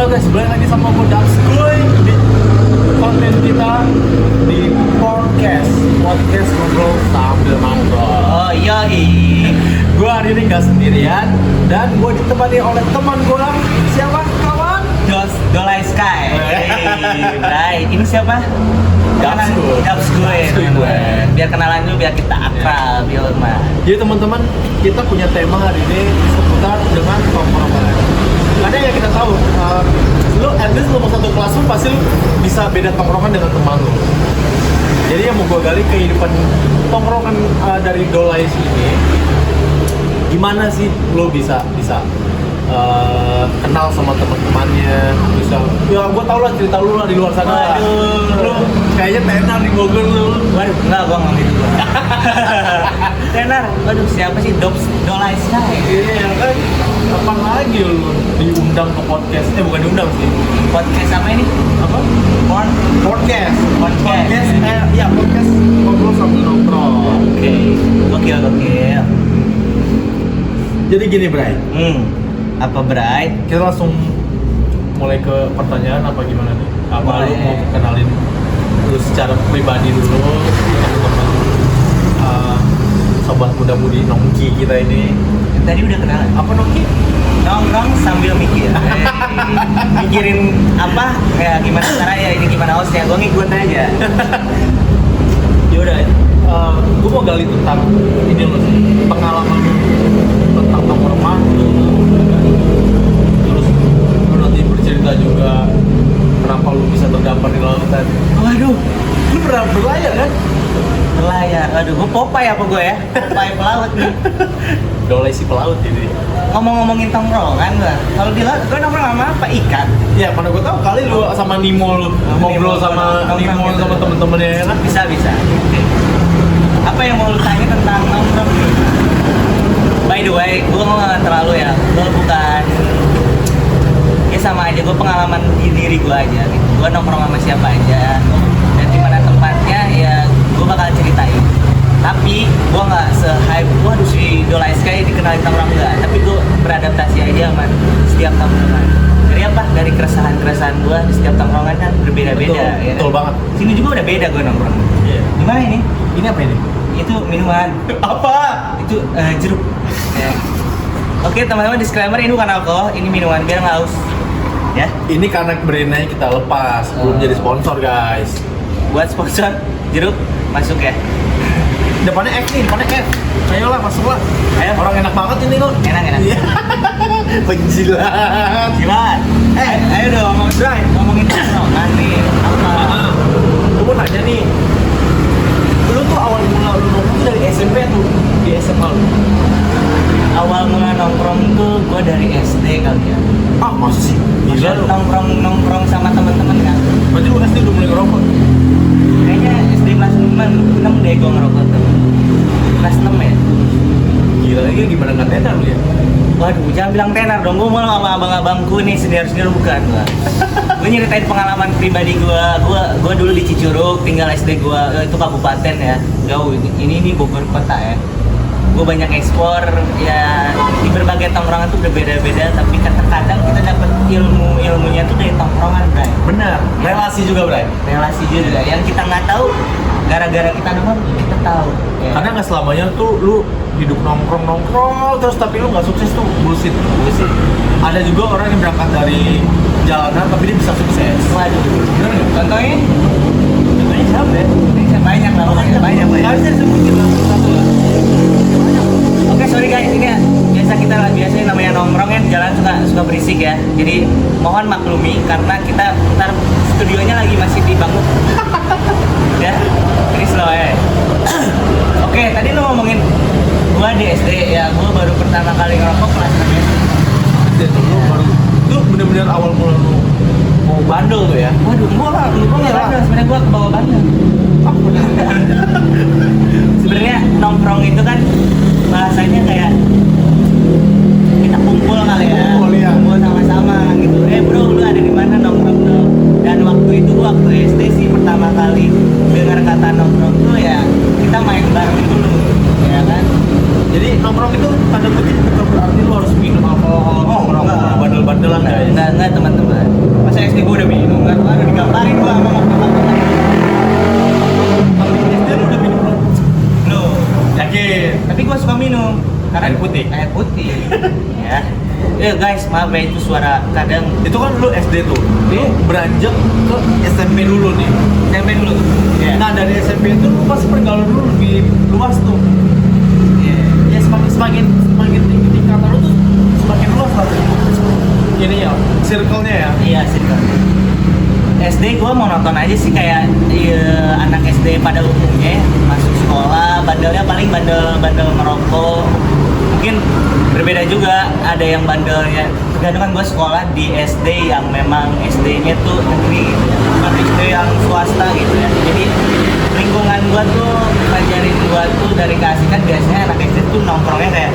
Halo guys, balik lagi sama gue Daxkuy di konten kita di podcast ngobrol sambil nongkrong. Oh iya. Gue hari ini gak sendirian dan gue ditemani oleh teman gue. Siapa kawan? Dolai Sky. Right, ini siapa? Daxkuy. Biar kenalan dulu, biar kita akrab, ya Mas. Jadi teman-teman, kita punya tema hari ini seputar dengan tongkrongan. Karena yang kita tahu, lu at least lu mau satu kelas lu pasti lu bisa beda tongkrongan dengan teman lu. Jadi yang mau gue gali kehidupan tongkrongan dari Dolai ini, gimana sih lu bisa kenal sama teman-temannya, bisa ya gue tau lah cerita lu lah di luar sana. Waduh, lu kayaknya tenar di Bogor lu. Waduh, enggak, gua nggak gitu. Tenar, waduh, siapa sih Dolai Sky? Iya kan, kapan lagi lu diundang ke podcast? Bukan diundang sih. Podcast apa ini? Apa? Podcast. Podcast. Ya podcast ngobrol sambil nongkrong. Oke. Gokil. Jadi gini, Bray. Apa Bray? Kita langsung mulai ke pertanyaan apa gimana nih? Apa Boleh. lu mau kenalin lu secara pribadi dulu teman-teman sobat muda-mudi nongki kita ini? Tadi udah kenalan. Apa nongki? Nongkrong sambil mikir. Mikirin apa? Kayak gimana caranya ini, gimana hostnya? Gua ngikut aja. Yaudah, gue mau gali tentang ini loh, pengalaman lu tentang tongkrongan lu, terus lu nanti bercerita juga kenapa lu bisa terdampar di lautan. Waduh, Lu pernah berlayar kan? pelayar. Aduh, gua Popeye apa gue ya? Popeye pelaut nih. Dolai si pelaut ini. Ngomongin tongkrongan gua. Kalau di laut gua nongkrong sama apa? Ikan. Ya, mana gue tahu kali lu sama Nemo lu ngobrol sama nongkrong Nemo gitu. sama temen-temennya ya kan? Bisa. Oke. Apa yang mau lu tanya tentang nongkrong nih? By the way, gua nggak terlalu ya. Gua bukan, ya sama aja. Gua pengalaman di diri gua aja gitu. Gua nongkrong sama siapa aja dan di mana tempatnya ya gua bakal ceritain. Tapi gua nggak se-hype, waduh si Dolai Sky dikenalin tongkrong enggak. Tapi gua beradaptasi aja sama setiap tongkrongan. Dari apa? Dari keresahan gua di setiap tongkrongan kan berbeda-beda. Ya Betul kan? banget. Sini juga udah beda gua nongkrong. Iya. Gimana ini? Ini apa ini? Itu minuman. Apa? Itu jeruk. Ya. Oke teman-teman, disclaimer ini bukan alkohol, ini minuman biar nggak haus. Ya. Ini karena brandnya kita lepas, belum jadi sponsor guys. Buat sponsor jeruk masuk ya. Depannya F nih, depannya F. Ayolah, masuklah. Ayo. Orang enak banget ini loh. Enak. Iya. Penjilat. Silat. Ayo dong ngomongin tongkrongan nih. Apa? Gue mau nanya nih. Lu tuh awal mula lu nongkrong tuh dari SMP tuh di SMA lu? Awal mula nongkrong tuh gua dari SD kali ya. Ah, masa sih? Gila lu. Nongkrong sama teman-teman kan. Berarti lu SD udah mulai ngerokok? Kayaknya SD kelas 6 deh gua ngerokok tuh. Kelas 6 ya. Gila lagi gimana nggak tenar lu ya? Waduh, jangan bilang tenar dong, gue mau sama abang-abangku nih, senior bukan gua. Gue nyeritain pengalaman pribadi gue dulu di Cicurug, tinggal SD gue, itu kabupaten ya, jauh, ini Bogor kota ya. Gue banyak ekspor, ya di berbagai tongkrongan tuh berbeda-beda, tapi kadang kita dapat ilmunya tuh dari tongkrongan, Bray. Benar. Relasi juga, Bray. Relasi juga, yang kita nggak tahu, gara-gara kita nongkrong, kita tahu. Ya. Karena nggak selamanya tuh lu hidup nongkrong terus tapi lu nggak sukses tuh bullshit. Ada juga orang yang berangkat dari jalanan tapi dia bisa sukses. Waduh, Bener nggak? contohnya Siapa ya? banyak lah, banyak. Nggak bisa disebutin lah satu lah. Oke, sorry guys, ini ya biasanya namanya nongkrong ya, jalan suka berisik ya. Jadi mohon maklumi karena kita ntar studionya lagi masih dibangun. Ya, ini slow ya. Oke, tadi lu ngomongin gua di SD ya, gua baru pertama kali ngerokok kelas 6 ya. Itu lu baru itu bener-bener awal mula lu mau bandel tuh ya. Waduh, gua nggak bandel, sebenarnya gua kebawa bandel. Sebenarnya nongkrong itu kan bahasanya kayak kita kumpul kali ya, kumpul sama-sama gitu. Bro, lu ada di mana nongkrong tuh? Dan waktu itu waktu SD sih pertama kali dengar kata nongkrong tuh ya kita main bareng dulu, ya kan? Jadi nongkrong itu tanda kutip bukan berarti lu harus minum alkohol, nongkrong bandel bandel-bandelan guys. Enggak teman-teman. Masa SD gue udah minum kan? Aduh digambarin gue sama teman-teman. SD lu udah minum belum? Loh, Yakin? tapi gue suka minum. Karena Air putih? Air putih. Ya. Guys, maaf ya itu suara kadang Itu kan lu SD tuh, lu beranjak ke SMP dulu nih. SMP dulu tuh. Iya. Nah dari SMP itu lu pasti pergaulan dulu lebih luas tuh. Iya. Ya semakin tinggi tingkatan lu tuh semakin luas lah. Ini ya, circle-nya ya. Iya sih kan. SD gue mau nonton aja sih kayak anak SD pada umumnya masuk sekolah bandelnya paling bandel ngerokok. Mungkin berbeda juga, ada yang bandelnya tergantung kan gue sekolah di SD yang memang SD-nya tuh negeri gitu ya, bukan SD yang swasta gitu ya. Jadi lingkungan gue tuh ngajarin gue tuh dari kasih kan biasanya anak SD tuh nongkrongnya kayak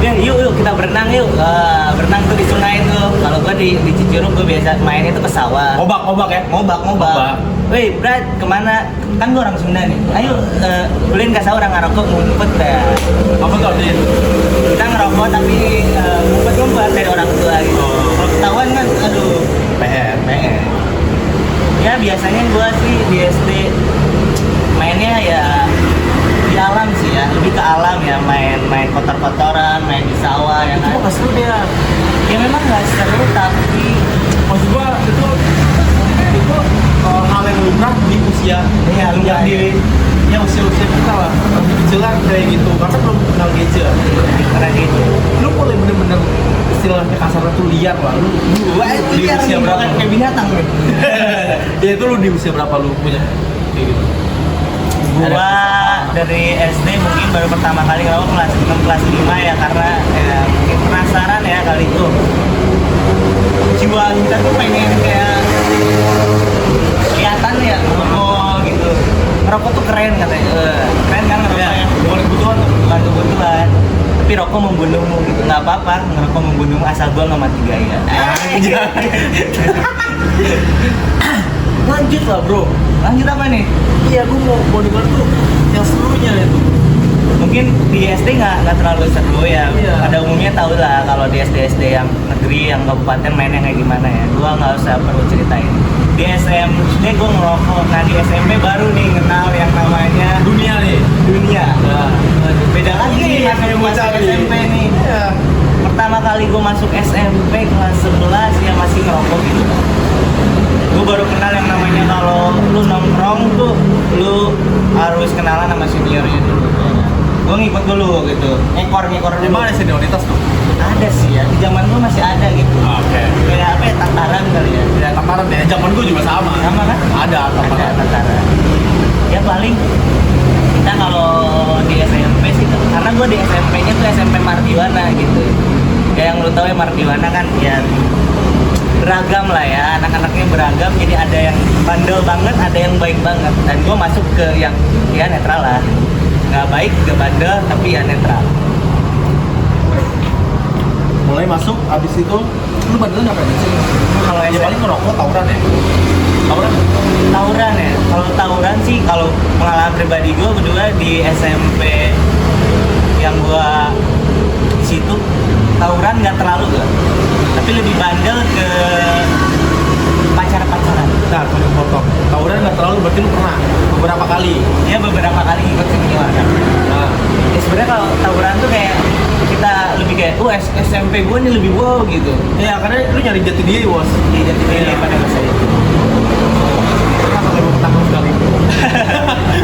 ya yuk kita berenang yuk. Berenang tuh di sungai tuh. Kalau gue di Cicurug gue biasa main itu ke sawah. Ngobak ya? Ngobak. Weh, Brad, kemana? Kan gue orang Sunda nih. Ayo, beliin ke sawah orang ngerokok ngumpet dah. Apa tuh Din? Kita ngerokok tapi ngumpet dari orang tua gitu. Oh. Kalau ketahuan kan, aduh, PR. Ya biasanya gue sih di SD mainnya ya di alam sih ya, lebih ke alam ya, main kotor-kotoran, main di sawah ya Itu kan. mah nggak seru dia. Ya memang nggak seru tapi Maksud gua itu hal yang lumrah di usia Iya, lumrah. ya usia kita lah, masih kecil kan kayak gitu karena belum kenal gadget. karena gitu. Lu mulai bener-bener istilahnya kasarnya tuh liar lah. Lu di usia berapa? Kayak binatang nih. Ya itu lu di usia berapa lu punya kayak gitu? Gua dari SD mungkin baru pertama kali ngerokok kelas 6 kelas 5 ya karena ya, mungkin penasaran ya kali itu. Jiwa kita tuh pengen kayak kelihatan ya ngerokok gitu. Ngerokok tuh keren katanya. Keren kan ngerokok ya. Bukan kebutuhan tuh. Bukan kebutuhan. Tapi rokok membunuhmu gitu. Nggak apa-apa ngerokok membunuhmu asal gua nggak mati gaya. Lanjut lah bro. Lanjut apa nih? Iya, gua mau dengar tuh yang serunya itu. Mungkin di SD nggak terlalu seru ya. Iya. Pada umumnya tau lah kalau di SD yang negeri, yang kabupaten mainnya kayak gimana ya. Gua nggak usah perlu ceritain. Di SMP gua ngerokok. Nah di SMP baru nih kenal yang namanya Dunia nih. dunia. Nah, Beda lagi nih masuk SMP nih. Iya. Pertama kali gua masuk SMP kelas 11 ya masih ngerokok gitu. Gue baru kenal yang namanya kalau lu nongkrong tuh lu harus kenalan sama seniornya dulu. Gue ngikut dulu gitu, ngekor Di dulu. mana senioritas tuh? Ada sih ya, di zaman gue masih ada gitu. Oke. Kayak apa ya, tataran kali ya. Ya tataran deh, zaman gua juga sama. Sama kan? Ada Ada tataran. tataran. Ya paling kita kalau di SMP sih, karena gue di SMP-nya tuh SMP Mardiwana gitu. Ya yang lu tahu ya Mardiwana kan ya beragam lah ya, anak-anaknya beragam, jadi ada yang bandel banget, ada yang baik banget, dan gue masuk ke yang ya netral lah, nggak baik nggak bandel tapi ya netral. Mulai masuk, abis itu lu bandel ngapain sih? Kalau Ya SMP paling ngerokok tawuran ya. tawuran ya, kalau tawuran sih kalau pengalaman pribadi gue berdua di SMP yang gue di situ tawuran nggak terlalu gak, tapi lebih bandel ke pacaran. Nah, kalau potong tawuran nggak terlalu, berarti lu pernah beberapa kali. Ya beberapa kali ikut senior kan. Nah, Ya sebenarnya kalau tawuran tuh kayak kita lebih kayak, SMP gue nih lebih wow gitu. ya karena lu nyari jati diri bos. Iya jadi Iya. pada masa itu. Kenapa lu takut sekali?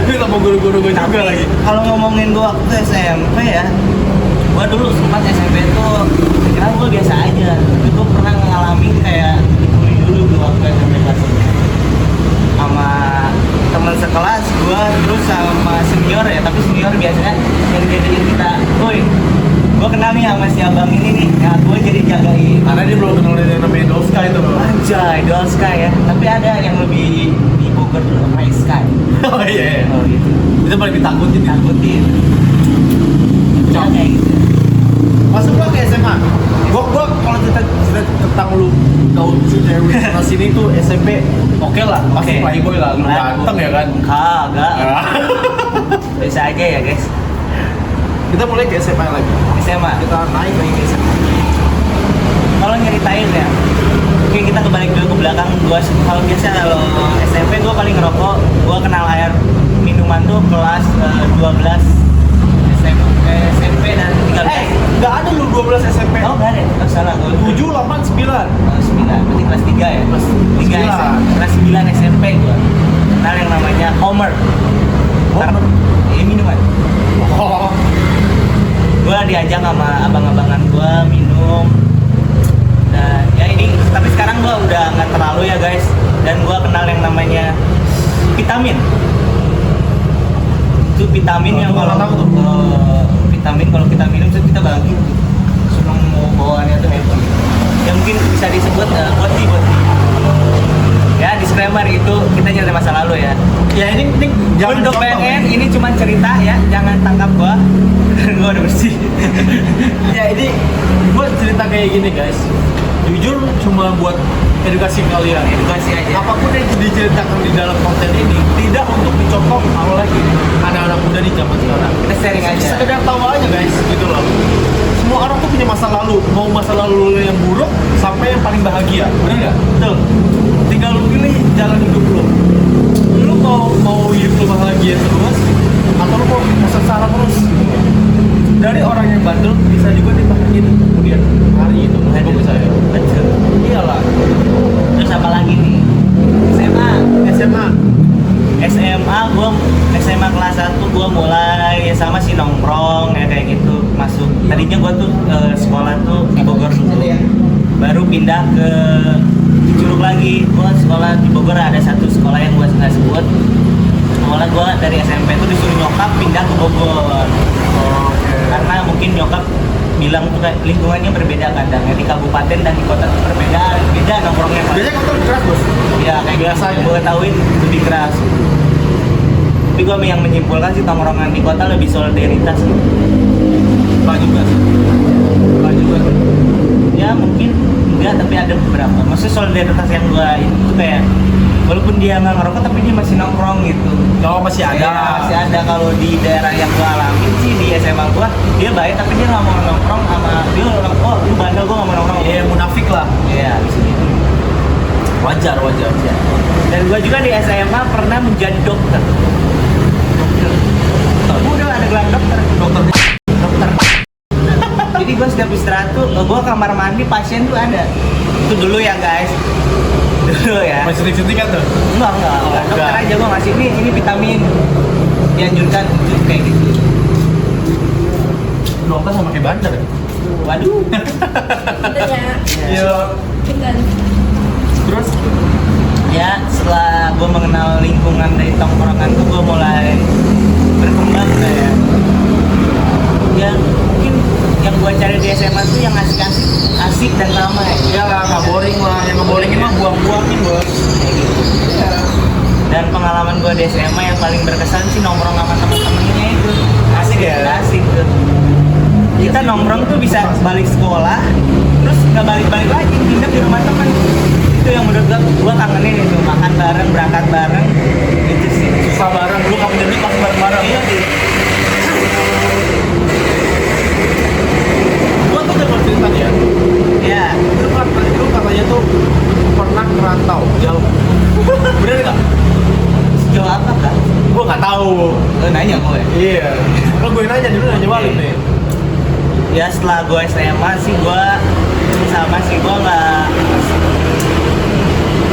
Lu sama guru-guru gue juga lagi. Kalau ngomongin gue waktu SMP ya, gue dulu sempat SMP tuh kira gue biasa aja, tapi gue pernah ngalamin kayak dibully dulu gue waktu SMP kelas 1 sama teman sekelas gue, terus sama senior ya, tapi senior biasanya yang jadiin kita, woi gue kenal nih sama si abang ini nih, ya gue jadi jagain. Karena dia belum kenal yang namanya Dolska itu loh. Anjay, Dual Sky ya, tapi ada yang lebih di Bogor dulu, Ray Sky. Oh iya. Oh gitu, Itu paling ditakutin. takutin. Ya, kayak gitu. Masuk gua ke SMA. Gua kalau cerita tentang lu tahu cewek sana sini tuh SMP oke lah, pasti Oke. playboy lah, lu ganteng ya kan. Kagak. Bisa aja ya guys. Kita mulai ke SMA lagi. SMA. Kita naik lagi ke SMA. kalau nyeritain ya, oke kita kebalik dulu ke belakang. Gua kalau biasa kalau SMP gua paling ngerokok, gua kenal air minuman tuh kelas 12 SMP dan 13. Nggak ada lu 12 SMP. Oh nggak ada, oh, salah gua 7, 8, 9. 9, berarti kelas 3 ya? Kelas 3 9. kelas 9 SMP gua kenal yang namanya Homer. Homer? Ini minuman. Oh. Gua diajak sama abang-abangan gua minum. Dan ya ini, tapi sekarang gua udah nggak terlalu ya guys. Dan gua kenal yang namanya vitamin. Itu vitamin yang gua kalau nggak tahu tuh. vitamin kalau kita minum tuh kita bagi. Seneng mau bawaannya tuh hebat. Ya mungkin bisa disebut boti. Ya disclaimer itu kita nyari masa lalu ya. Ya ini jangan Untuk contoh. PNN ini cuma cerita ya, jangan tangkap gua. Gua udah bersih. Ya ini gue cerita kayak gini guys. Jujur cuma buat edukasi kalian. Edukasi aja. Apapun yang diceritakan di dalam konten ini tidak untuk dicontoh lagi anak-anak muda di zaman sekarang. Kita sharing aja. Sekedar tahu aja guys, gitu loh. Semua orang tuh punya masa lalu, mau masa lalu yang buruk sampai yang paling bahagia, benar nggak? Betul. Tinggal lu pilih jalan hidup lu. Lu mau hidup lu bahagia terus, atau lu mau sengsara terus? Dari orang yang bandel bisa juga dibahagiain kemudian hari itu, menurut saya. Betul. Iyalah. Terus apa lagi nih? SMA. SMA. SMA kelas 1 gua mulai ya sama si nongkrong ya kayak gitu masuk. Tadinya gua tuh sekolah tuh di Bogor dulu. Baru pindah ke Curug lagi. Gua sekolah di Bogor ada satu sekolah yang gua nggak sebut. Awalnya gua dari SMP tuh disuruh nyokap pindah ke Bogor. Karena mungkin nyokap bilang tuh kayak lingkungannya berbeda kadang ya di kabupaten dan di kota tuh beda nongkrongnya. Biasanya kantor keras bos. Ya kayak Biasanya. gue ketahuin lebih keras. Tapi gue yang menyimpulkan sih tongkrongan di kota lebih solidaritas. Pak juga sih. Pak juga. Ya mungkin enggak, tapi ada beberapa. Maksudnya solidaritas yang gue itu kayak walaupun dia nggak ngerokok tapi dia masih nongkrong gitu. Oh masih ada. Ya, masih ada. Kalau di daerah yang gue alamin sih di SMA gue dia baik tapi dia nggak mau nongkrong sama dia orang oh lu bandel gue nggak mau nongkrong. Iya munafik lah. Iya di sini. Wajar. Dan gue juga di SMA pernah menjadi dokter. Gue udah ada gelar dokter. Dokter. Jadi gue setiap istirahat tuh, gue kamar mandi pasien tuh ada. Itu dulu ya guys. Dulu ya. Masih suntik-suntikan tuh. Enggak. Dokter enggak. aja gue ngasih ini vitamin. Dianjurkan untuk kayak gitu. Dokter sama kayak bandar ya? Waduh. Gitu ya. Iya. Dengan Terus? Ya setelah gue mengenal lingkungan dari tongkrongan tuh gue mulai berkembang kayak. Ya mungkin yang gue cari di SMA tuh yang asik dan ramai. Ya nggak boring lah. Yang nggak boringin mah buang-buangin bos. Kayak gitu. Iya. Dan pengalaman gue di SMA yang paling berkesan sih nongkrong sama temen-temennya itu. Asik ya? Asik tuh. Kita nongkrong tuh bisa balik sekolah, terus nggak balik-balik lagi, nginep di rumah temen. Itu yang menurut gue kangenin itu, makan bareng, berangkat bareng, itu sih. Susah bareng. Lu nggak punya duit pasti bareng-bareng. Iya sih. Gua tuh udah cerita nih ya. Ya, Lu katanya tuh pernah merantau jauh. Bener nggak? sejauh apa kak? Gua nggak tahu. Nanya gue. Iya. Kalau gue nanya dulu nanya balik nih. Ya setelah gue SMA sih gue sama sih gue nggak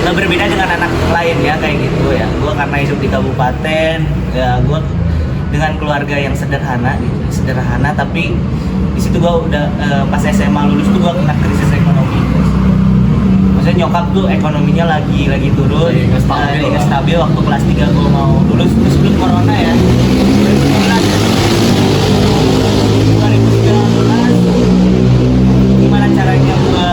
berbeda dengan anak lain ya kayak gitu ya. Gue karena hidup di kabupaten ya gue dengan keluarga yang sederhana gitu, sederhana tapi di situ gue udah pas SMA lulus tuh gue kena krisis ekonomi. Maksudnya nyokap tuh ekonominya lagi turun, Lagi nggak stabil lagi lah. nggak stabil. Waktu kelas 3 gue mau lulus itu sebelum corona ya. 2019 gimana caranya gue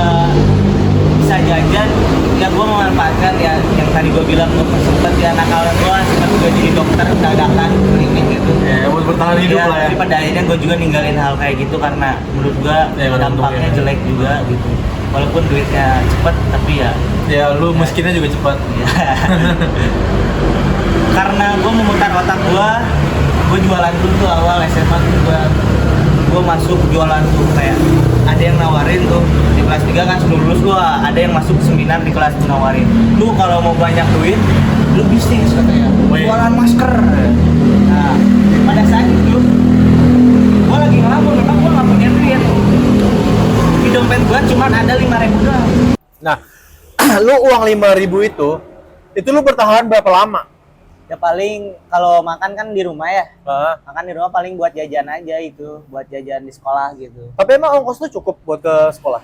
bisa jajan ya gue memanfaatkan ya yang tadi gue bilang gue sempat ya nakal gue sempat gue jadi dokter dadakan klinik gitu Ya buat bertahan hidup ya, lah ya. tapi pada akhirnya gue juga ninggalin hal kayak gitu karena menurut gue Ya, nggak dampaknya untungnya. jelek juga gitu walaupun duitnya cepet tapi ya Ya lu miskinnya juga cepat. ya. Karena gue memutar otak gue gue jualan dulu tuh awal SMA tuh gue masuk jualan tuh kayak ada yang nawarin tuh di kelas 3 kan sebelum lulus gue ada yang masuk seminar di kelas tuh nawarin lu kalau mau banyak duit lu bisnis katanya jualan masker. Nah pada saat itu gue lagi ngelamun memang gue nggak punya duit di dompet gue cuma ada 5.000 doang. Nah, lu uang 5.000 itu lu bertahan berapa lama? Ya paling kalau makan kan di rumah ya. Nah, Makan di rumah paling buat jajan aja itu, buat jajan di sekolah gitu. tapi emang ongkos lu cukup buat ke sekolah?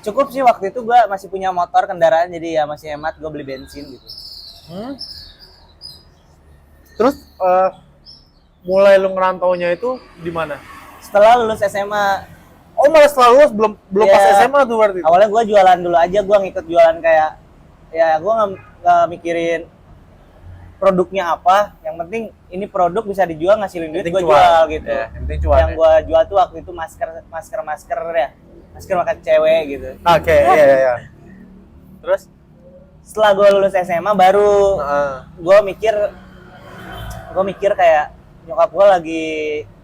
Cukup sih waktu itu gua masih punya motor kendaraan jadi ya masih hemat gua beli bensin gitu. Terus mulai lu ngerantaunya itu di mana? Setelah lulus SMA, Oh, malah setelah lulus belum Iya. pas SMA tuh berarti. awalnya gua jualan dulu aja, gua ngikut jualan kayak ya gua nggak mikirin produknya apa, yang penting ini produk bisa dijual ngasilin duit Penting gua cuan. jual gitu. Ya, yang penting cuan, Yang ya. gua jual tuh waktu itu masker ya. Masker makan cewek gitu. Oke, iya. Terus Setelah gue lulus SMA baru Heeh. gue mikir kayak nyokap gue lagi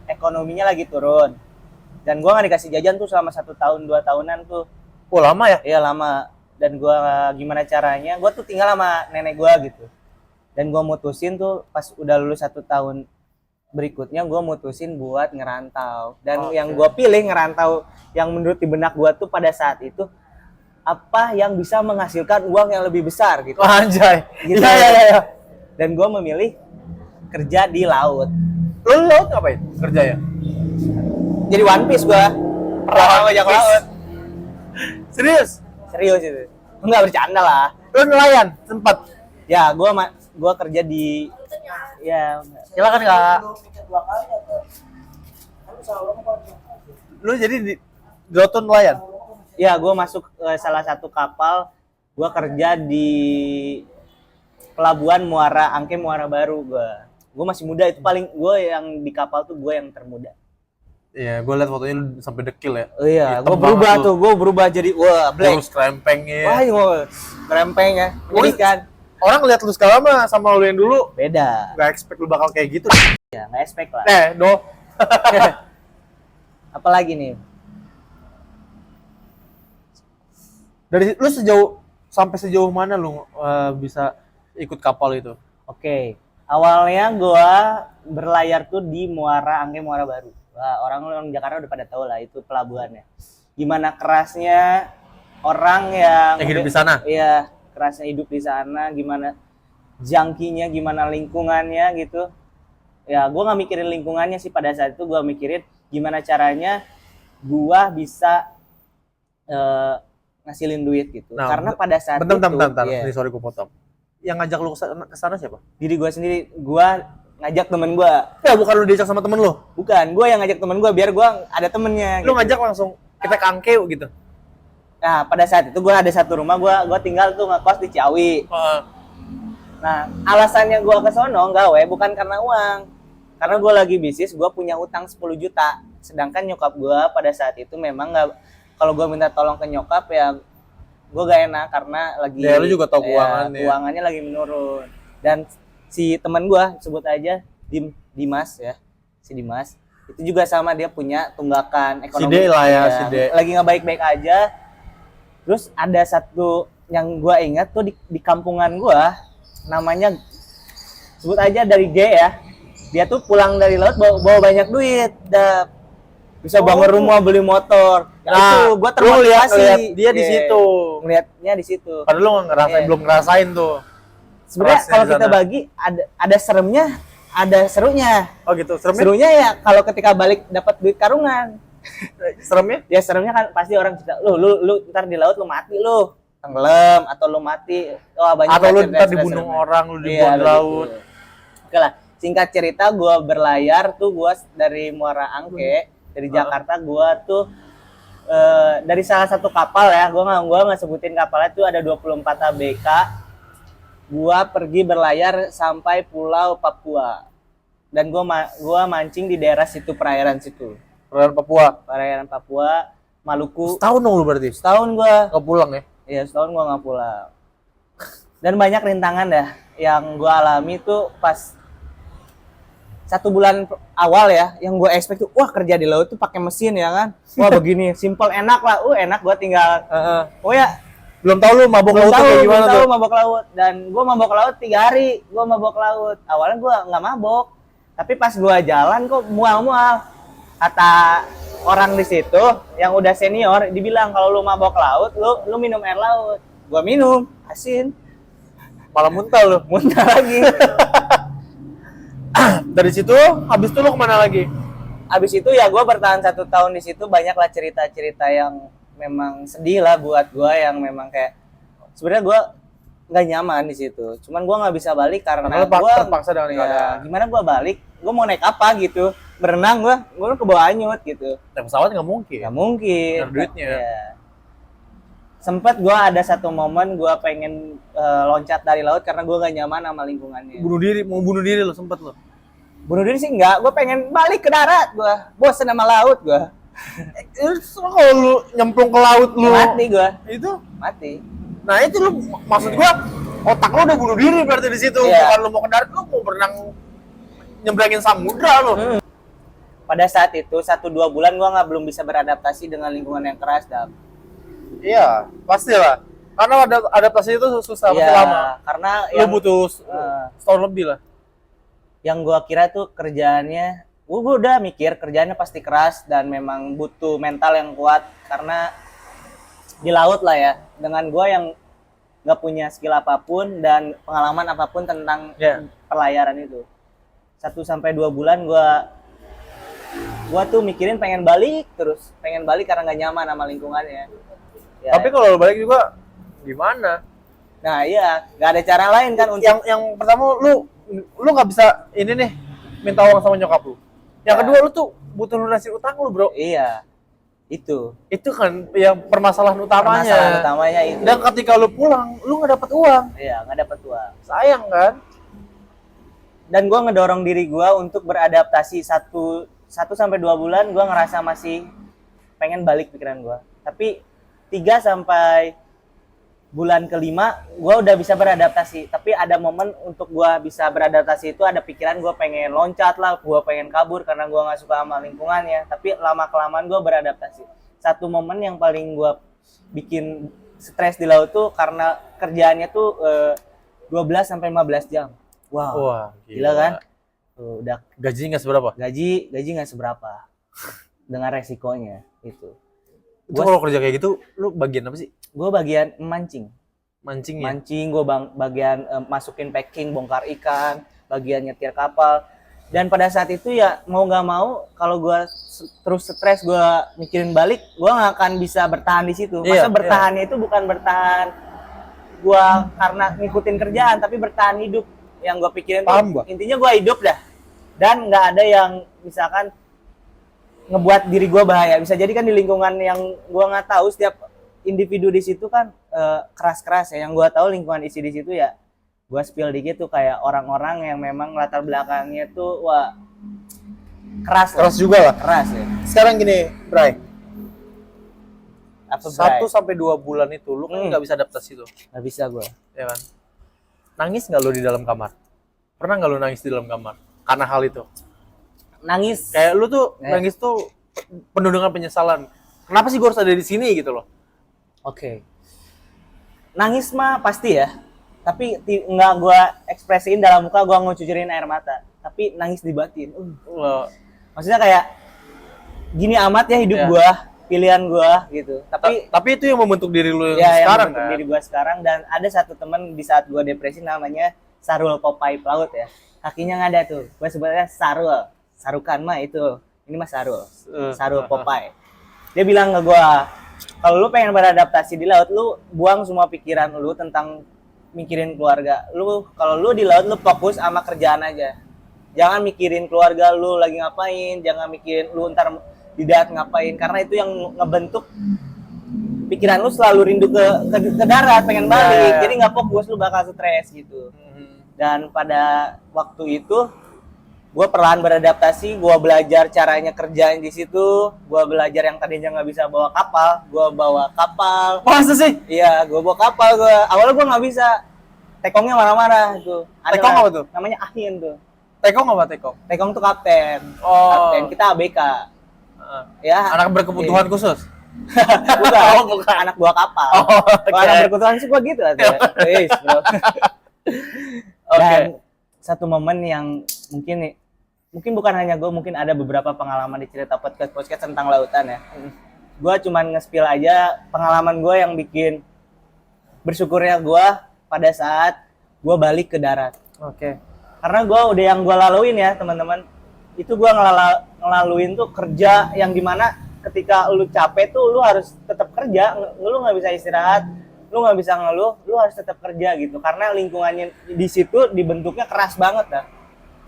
ekonominya lagi turun dan gue nggak dikasih jajan tuh selama 1 tahun 2 tahunan tuh. Oh, lama ya? Iya lama. Dan gue gimana caranya gue tuh tinggal sama nenek gue gitu dan gue mutusin tuh pas udah lulus 1 tahun berikutnya gue mutusin buat ngerantau dan Oke. yang gue pilih ngerantau yang menurut di benak gue tuh pada saat itu apa yang bisa menghasilkan uang yang lebih besar gitu. Oh, anjay. Gitu. Iya. Dan gue memilih kerja di laut. Lu laut ngapain? Kerja ya? Jadi One Piece gue. Pernah bajak laut. Serius? Serius itu. Enggak bercanda lah. Lu nelayan sempat. Ya gue kerja di ya Silakan, Kak. Lu jadi di laut tuh nelayan? ya gue masuk ke salah satu kapal. Gue kerja di pelabuhan Muara Angke Muara Baru gue. Gue masih muda itu paling gue yang di kapal tuh gue yang termuda. Iya, gue liat fotonya lu sampai dekil ya. Oh iya, Hitam gue berubah banget lu. tuh, gue berubah jadi wah black. Terus krempengnya. Wah, krempeng ya, menyedihkan. Orang lihat lu sekarang mah sama lu yang dulu Beda. nggak expect lu bakal kayak gitu. Ya, nggak expect lah. Do. Apalagi nih? Dari lu sampai sejauh mana lu bisa ikut kapal itu? Oke, awalnya gua berlayar tuh di Muara Angke Muara Baru. Wah, orang Jakarta udah pada tahu lah itu pelabuhannya. Gimana kerasnya orang yang Yang hidup di sana? Iya, kerasnya hidup di sana, gimana jangkinya, gimana lingkungannya gitu. Ya, gua nggak mikirin lingkungannya sih pada saat itu, gua mikirin gimana caranya gua bisa ngasilin duit gitu. Nah, Karena pada saat bentar, iya, Ini sorry gue potong. Yang ngajak lu ke sana siapa? diri gua sendiri, gua ngajak temen gua. Ya, bukan lu diajak sama temen lu. Bukan, gue yang ngajak temen gue biar gue ada temennya. Lu gitu. ngajak langsung kita ke Angkeu gitu. Nah pada saat itu gue ada satu rumah, gue tinggal tuh ngekos di Ciawi. Nah alasannya gue ke sono gawe bukan karena uang, karena gue lagi bisnis, gue punya utang 10 juta. Sedangkan nyokap gue pada saat itu memang nggak, kalau gue minta tolong ke nyokap ya gue gak enak karena lagi. Ya, lu juga tahu keuangannya. Keuangannya lagi menurun. Dan si teman gue sebut aja Dimas ya, si Dimas itu juga sama, dia punya tunggakan ekonomi. Si D lah ya, Iya, si D. lagi nggak baik-baik aja. Terus ada satu yang gue ingat tuh di kampungan gue, namanya sebut aja dari G ya. Dia tuh pulang dari laut bawa banyak duit, bisa bangun rumah, beli motor. Ya, itu gue termotivasi. Lihat dia di situ. Ngeliatnya di situ. Padahal lu nggak ngerasain, Iya. belum ngerasain tuh. Sebenarnya Kerasnya kalau di kita sana. bagi ada seremnya, ada serunya. Oh gitu, seremnya? Serunya ya kalau ketika balik dapat duit karungan. Seremnya? Ya seremnya kan pasti orang cerita, lu ntar di laut lu mati lu, tenggelam atau lu mati. Oh, banyak Atau lu cerita- ntar cerita dibunuh seremnya. orang, lu Iya, dibuang di begitu. laut. Oke lah, singkat cerita gua berlayar tuh, gua dari Muara Angke, dari Jakarta gua tuh dari salah satu kapal ya, gua nggak sebutin kapalnya tuh ada 24 ABK. Gua pergi berlayar sampai Pulau Papua. Dan gua mancing di daerah situ, perairan situ. Perairan Papua, Maluku. Setahun dong lu berarti? Setahun gua. Nggak pulang ya? Iya, setahun gua nggak pulang. Dan banyak rintangan dah yang gua alami tuh pas 1 bulan awal ya, yang gue expect tuh, wah kerja di laut tuh pakai mesin ya kan, wah begini, simple enak lah, enak gue tinggal, oh ya, Belum tahu lu mabok laut tuh kayak gimana belum tahu tuh? mabok laut, dan gue mabok laut 3 hari, gue mabok laut, awalnya gue nggak mabok, tapi pas gue jalan kok mual-mual, kata orang di situ yang udah senior, dibilang kalau lu mabok laut, lu minum air laut, gue minum, asin, Malah muntah lu. muntah lagi. Dari situ, habis itu lu kemana lagi? Abis itu ya gue bertahan 1 tahun di situ, banyaklah cerita-cerita yang memang sedih lah buat gue, yang memang kayak sebenarnya gue nggak nyaman di situ. Cuman gue nggak bisa balik karena Karena lu gue terpaksa dengan keadaan. gimana gue balik, gue mau naik apa gitu, berenang gue ke bawah anyut gitu, Naik pesawat nggak mungkin. nggak mungkin. Nggak ada duitnya. Ya. Sempet gue ada satu momen gue pengen loncat dari laut karena gue gak nyaman sama lingkungannya. Mau bunuh diri lu sempet lu. Bunuh diri sih enggak, gue pengen balik ke darat, gue bosen sama laut gue. Kalau lu nyemplung ke laut lu Mati gue, itu, mati. nah itu lu maksud gua otak lu udah bunuh diri berarti di situ. Iya. Bukan lu mau ke darat, lu mau berenang nyebrangin samudra lu. Pada saat itu 1-2 bulan gue belum bisa beradaptasi dengan lingkungan yang keras, Dam. Iya, pastilah. Karena adaptasi itu susah, pasti Iya, lama. karena Lu yang butuh setahun lebih lah. yang gue kira tuh kerjaannya, gue udah mikir kerjaannya pasti keras dan memang butuh mental yang kuat karena di laut lah ya, dengan gue yang nggak punya skill apapun dan pengalaman apapun tentang Iya. pelayaran itu. 1-2 bulan gue tuh mikirin pengen balik terus, pengen balik karena nggak nyaman sama lingkungannya. Ya, Tapi kalau lu balik juga gimana? nah iya, nggak ada cara lain kan untuk Yang pertama lu nggak bisa ini nih minta uang sama nyokap lu. Yang Ya. kedua lu tuh butuh lunasin utang lu, Bro. iya itu Itu kan yang permasalahan utamanya. permasalahan utamanya itu. Dan ketika lu pulang, lu nggak dapat uang. Iya, nggak dapat uang. Sayang kan? Dan gue ngedorong diri gue untuk beradaptasi 1-2 bulan, gue ngerasa masih pengen balik pikiran gue. Tapi 3 sampai bulan kelima gue udah bisa beradaptasi. Tapi ada momen untuk gue bisa beradaptasi itu ada pikiran gue pengen loncat lah, gue pengen kabur karena gue nggak suka sama lingkungannya. Tapi lama kelamaan gue beradaptasi. Satu momen yang paling gue bikin stres di laut tuh karena kerjaannya tuh 12-15 jam. Wow, Wah, gila kan? Tuh, udah Gaji nggak seberapa. gaji nggak seberapa dengan resikonya itu. Itu kalau kerja kayak gitu, lu bagian apa sih? Gue bagian mancing, Mancing ya? gue bagian masukin packing, bongkar ikan, bagian nyetir kapal. Dan pada saat itu ya mau nggak mau, kalau gue terus stres, gue mikirin balik, gue nggak akan bisa bertahan di situ. Iya, Masa bertahannya itu bukan bertahan gue karena ngikutin kerjaan, tapi bertahan hidup. Yang gue pikirin Paham tuh, gua. intinya gue hidup dah. Dan nggak ada yang misalkan ngebuat diri gue bahaya. Bisa jadi kan di lingkungan yang gue nggak tahu, setiap individu di situ kan keras-keras ya. Yang gue tahu lingkungan isi di situ ya, gue spill dikit tuh kayak orang-orang yang memang latar belakangnya tuh wah keras lah. Keras juga lah. Keras ya. Sekarang gini, Bray. Apa Bray? 1-2 bulan itu lu kan nggak bisa adaptasi tuh, Nggak bisa gue. ya kan? Nangis nggak lu di dalam kamar? Pernah nggak lu nangis di dalam kamar karena hal itu? Nangis. Kayak lu tuh nangis tuh penuh dengan penyesalan. Kenapa sih gue harus ada di sini gitu loh? Oke. Nangis mah pasti ya. Tapi nggak gue ekspresiin dalam muka, gue ngucurin air mata. Tapi nangis di batin. Lo- Maksudnya kayak gini amat ya hidup Ya. gue, pilihan gue gitu. tapi itu yang membentuk diri lu yang Ya, sekarang yang kan? diri gue sekarang. Dan ada satu temen di saat gue depresi namanya Sarul Popeye Pelaut ya. Kakinya nggak ada tuh. Gue sebutnya Sarul. Sarukan mah itu. Ini mah Sarul. Sarul Popeye. Dia bilang ke gue, kalau lu pengen beradaptasi di laut, lu buang semua pikiran lu tentang mikirin keluarga. Kalau lu di laut, lu fokus sama kerjaan aja. Jangan mikirin keluarga lu lagi ngapain. Jangan mikirin lu ntar di darat ngapain. Karena itu yang ngebentuk pikiran lu selalu rindu ke darat, pengen balik. Ya. Jadi nggak fokus, lu bakal stres gitu. Dan pada waktu itu gue perlahan beradaptasi, gue belajar caranya kerjain di situ, gue belajar yang tadinya nggak bisa bawa kapal, gue bawa kapal. Masa sih? Iya, gue bawa kapal. Awalnya gue nggak bisa, tekongnya marah-marah tuh. Tekong apa tuh? Namanya Ahin tuh. Tekong apa tekong? Tekong tuh kapten. Oh. Kapten, kita ABK. Ya. Anak berkebutuhan khusus. Bukan, Oh, bukan. anak buah kapal. Oh, Kalau anak berkebutuhan sih gua gitu lah. Wis, bro. Dan satu momen yang mungkin bukan hanya gue, mungkin ada beberapa pengalaman di cerita podcast tentang lautan ya. Gue cuman nge-spill aja pengalaman gue yang bikin bersyukurnya gue pada saat gue balik ke darat. Oke. Karena gue udah yang gue laluin ya teman-teman, itu gue ngelaluin tuh kerja yang dimana ketika lu capek tuh lu harus tetap kerja, lu nggak bisa istirahat, lu nggak bisa ngeluh, lu harus tetap kerja gitu. Karena lingkungannya di situ dibentuknya keras banget dah.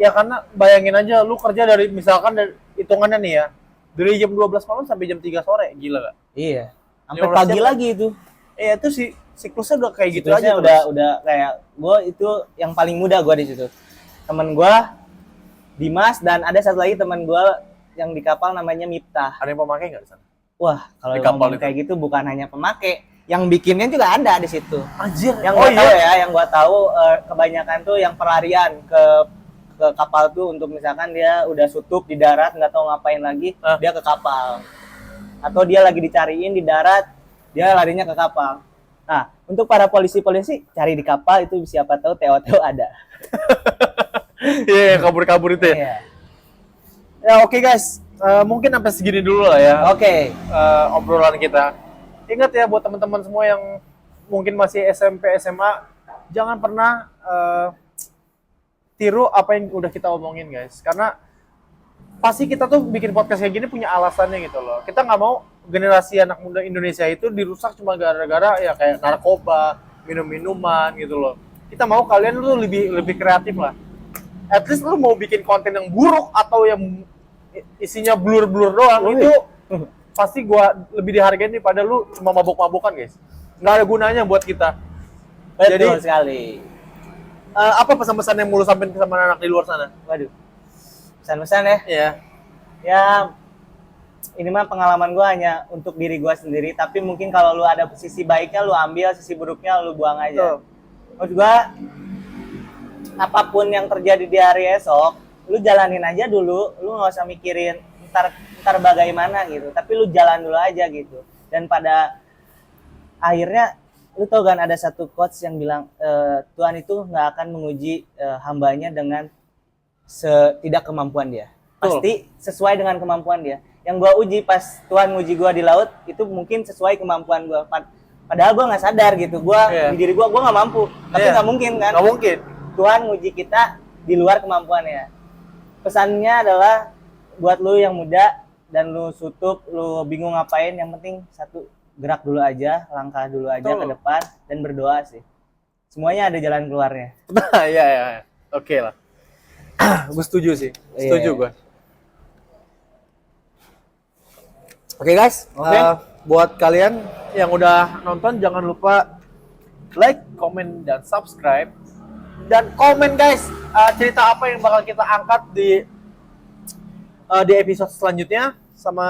Ya karena bayangin aja lu kerja dari misalkan dari hitungannya nih ya, dari jam 12 malam sampai jam 3 sore, gila gak? Iya. Sampai 15 pagi jam. lagi itu. Itu sih siklusnya udah kayak gitu Siklusnya aja. udah kayak gue itu yang paling muda gue di situ. Temen gue Dimas dan ada satu lagi teman gue yang di kapal namanya Miftah. Ada yang pemakai nggak di sana? Wah, kalau Di kapal ngomong itu? kayak gitu bukan hanya pemakai, yang bikinnya juga ada di situ. Anjir. Yang gua tahu ya, yang gua tahu kebanyakan tuh yang pelarian ke kapal tuh untuk misalkan dia udah sutup di darat nggak tahu ngapain lagi, dia ke kapal. Atau dia lagi dicariin di darat, dia larinya ke kapal. Nah, untuk para polisi-polisi cari di kapal itu siapa tahu TO ada. Iya, kabur-kabur itu ya. Iya. Ya oke guys, mungkin sampai segini dulu lah ya. Oke. Obrolan kita. Ingat ya buat teman-teman semua yang mungkin masih SMP, SMA, jangan pernah tiru apa yang udah kita omongin guys. Karena pasti kita tuh bikin podcast kayak gini punya alasannya gitu loh. Kita nggak mau generasi anak muda Indonesia itu dirusak cuma gara-gara ya kayak narkoba, minum-minuman gitu loh. Kita mau kalian tuh lebih kreatif lah. At least lu mau bikin konten yang buruk atau yang isinya blur-blur doang, itu pasti gua lebih dihargain daripada lu cuma mabuk-mabukan guys. Nggak ada gunanya buat kita. Betul Jadi sekali. apa pesan-pesan yang mau lu sampein sama anak di luar sana? Waduh. Pesan-pesan ya. Iya. Ya ini mah pengalaman gue hanya untuk diri gue sendiri, tapi mungkin kalau lu ada sisi baiknya lu ambil, sisi buruknya lu buang aja. Menurut gue apapun yang terjadi di hari esok lu jalanin aja dulu, lu nggak usah mikirin ntar bagaimana gitu, tapi lu jalan dulu aja gitu. Dan pada akhirnya lu tau kan ada satu quotes yang bilang Tuhan itu nggak akan menguji hambanya dengan tidak kemampuan dia. Pasti sesuai dengan kemampuan dia. Yang gua uji pas Tuhan nguji gua di laut itu mungkin sesuai kemampuan gua. Padahal gua nggak sadar gitu. Gua di diri gua nggak mampu. Tapi nggak mungkin kan? Nggak mungkin. Tuhan nguji kita di luar kemampuannya. Pesannya adalah buat lu yang muda dan lu sutup, lu bingung ngapain, yang penting satu, gerak dulu aja, langkah dulu aja ke depan dan berdoa sih. Semuanya ada jalan keluarnya. Iya. Oke lah. Gue setuju sih. Setuju gue. Oke guys, buat kalian yang udah nonton jangan lupa like, comment, dan subscribe. Dan komen guys, cerita apa yang bakal kita angkat di episode selanjutnya, sama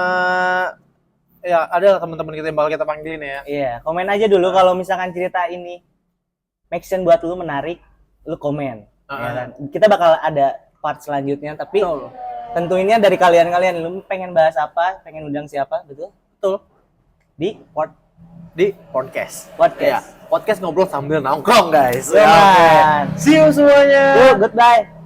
ya ada teman-teman kita yang bakal kita panggilin ya. Iya, komen aja dulu kalau misalkan cerita ini make sense buat lu, menarik, lu komen. Ya kan? Kita bakal ada part selanjutnya, tapi tentunya dari kalian lu pengen bahas apa, pengen undang siapa, betul? Betul. Di podcast. podcast. Ya, podcast ngobrol sambil nongkrong guys. Oke. See you semuanya. Goodbye.